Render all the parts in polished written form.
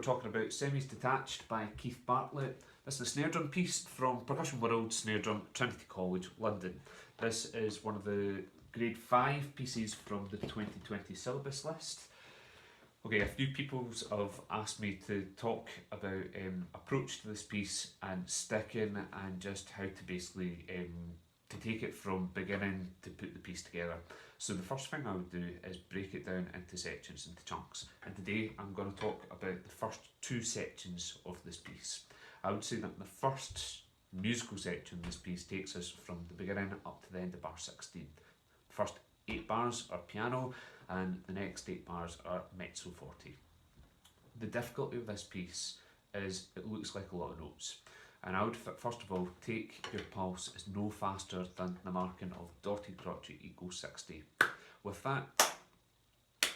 talking about Semis-Detached by Keith Bartlett. This is a snare drum piece from Percussion World Snare Drum, Trinity College, London. This is one of the grade 5 pieces from the 2020 syllabus list. Okay, a few people have asked me to talk about approach to this piece and sticking and just how to basically to take it from beginning to put the piece together. So the first thing I would do is break it down into sections, into chunks. And today I'm going to talk about the first two sections of this piece. I would say that the first musical section of this piece takes us from the beginning up to the end of bar 16. The first 8 bars are piano and the next 8 bars are mezzo forte. The difficulty of this piece is it looks like a lot of notes. And I would first of all take your pulse as no faster than the marking of dotted crotchet equals 60. With that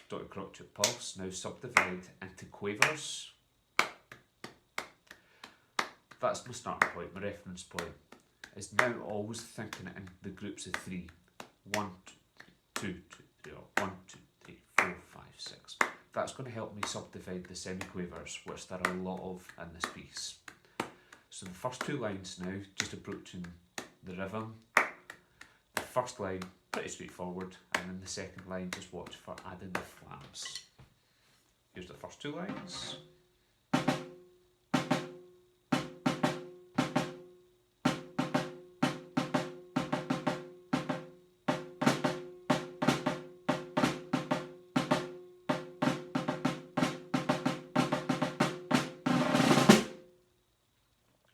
dotted crotchet pulse now subdivide into quavers. That's my starting point, my reference point. Is now always thinking in the groups of 3. 1, 2, 3, or 1, 2, 3, 4, 5, 6. That's going to help me subdivide the semi-quavers, which there are a lot of in this piece. So the first 2 lines now, just approaching the rhythm. The first line, pretty straightforward, and then the second line, just watch for adding the flams. Here's the first 2 lines.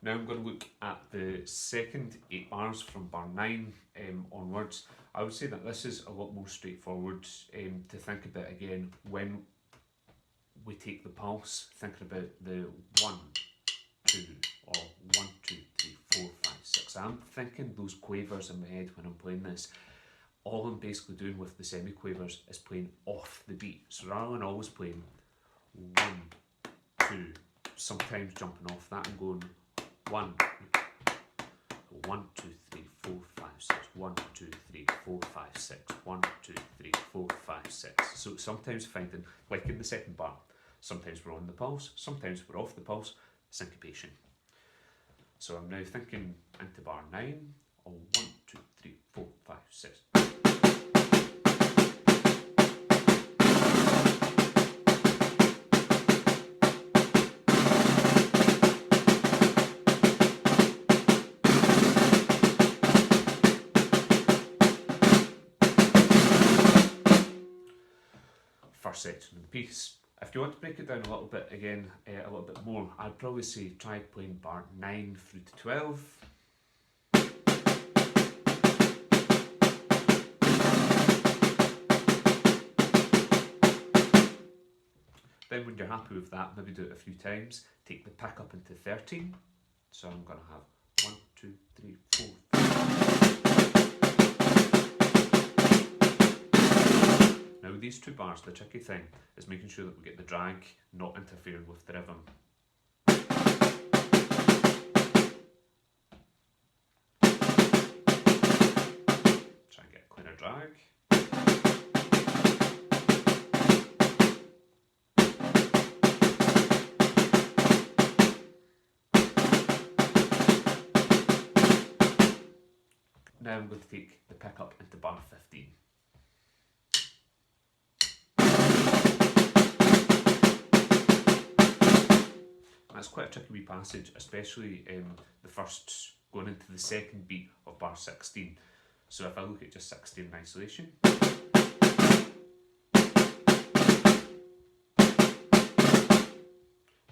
Now I'm going to look at the second 8 bars from bar 9 onwards. I would say that this is a lot more straightforward to think about again when we take the pulse, thinking about the 1, 2, or 1, 2, 3, 4, 5, 6. I'm thinking those quavers in my head when I'm playing this. All I'm basically doing with the semi-quavers is playing off the beat. So rather than always playing 1, 2, sometimes jumping off that and going 1, 2, 3, 4, 5, 6, 1, 2, 3, 4, 5, 6, 1, 2, 3, 4, 5, 6. So sometimes finding, like in the second bar, sometimes we're on the pulse, sometimes we're off the pulse, syncopation. So I'm now thinking into bar 9, or 1, 2, 3, 4, 5, 6. First section of the piece. If you want to break it down a little bit again, a little bit more, I'd probably say try playing bar 9 through to 12. Then when you're happy with that, maybe do it a few times. Take the pick up into 13. So I'm going to have 1, 2, 3, 4, 5. Now these 2 bars, the tricky thing is making sure that we get the drag not interfering with the rhythm. Try and get a cleaner drag. Now I'm going to take the pick up into bar 15. That's quite a tricky wee passage, especially the first going into the second beat of bar 16. So if I look at just 16 in isolation. Now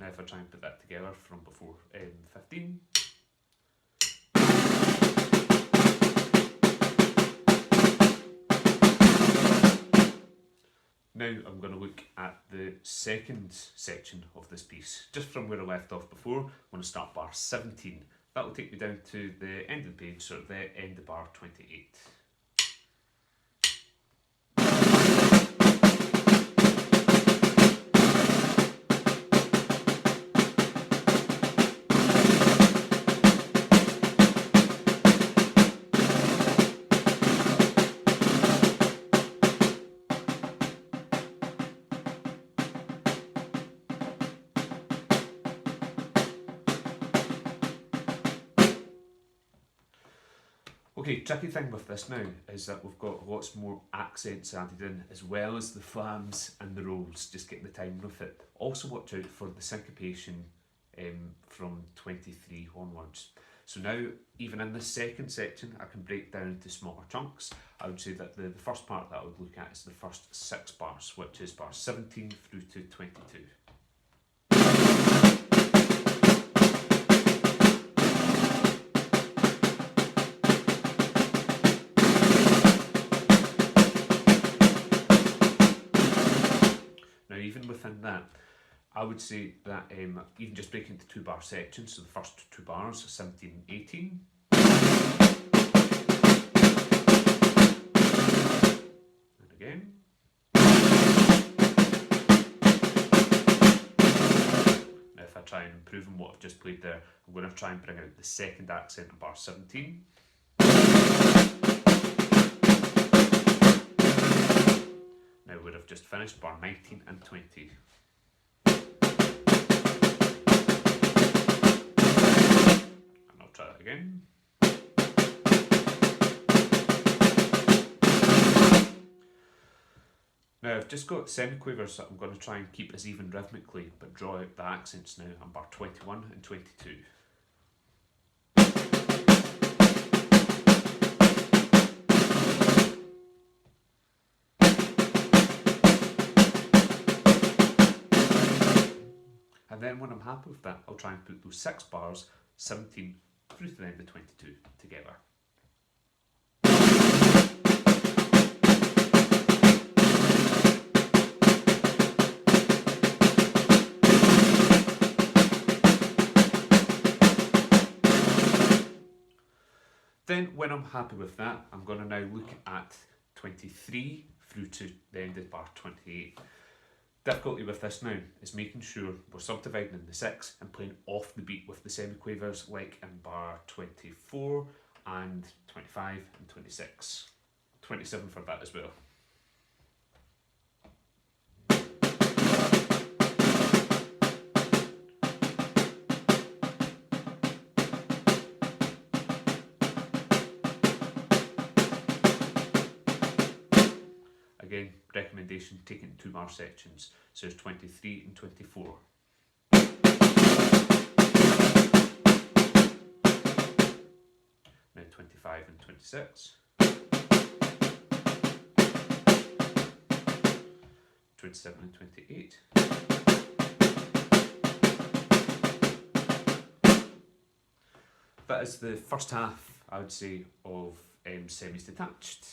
if I try and put that together from before 15. Now I'm going to look at the second section of this piece, just from where I left off before. I'm going to start bar 17. That will take me down to the end of the page, so at the end of bar 28. Okay, tricky thing with this now is that we've got lots more accents added in, as well as the flams and the rolls, just getting the time with it. Also watch out for the syncopation from 23 onwards. So now, even in this second section, I can break down into smaller chunks. I would say that the first part that I would look at is the first 6 bars, which is bars 17 through to 22. Now, even within that, I would say that even just breaking into 2 bar sections, so the first 2 bars, 17 and 18. And again. Now if I try and improve on what I've just played there, I'm going to try and bring out the second accent in bar 17. Now we would have just finished bar 19 and 20. Try that again. Now I've just got semiquavers that I'm going to try and keep as even rhythmically, but draw out the accents now on bar 21 and 22. And then when I'm happy with that, I'll try and put those 6 bars, 17 through to the end of 22 together. Then when I'm happy with that, I'm going to now look at 23 through to the end of bar 28. Difficulty with this now is making sure we're subdividing in the 6 and playing off the beat with the semiquavers, like in bar 24 and 25 and 26. 27 for that as well. Again, recommendation, taking 2 bar sections, so there's 23 and 24. Now 25 and 26. 27 and 28. That is the first half, I would say, of Semis-Detached.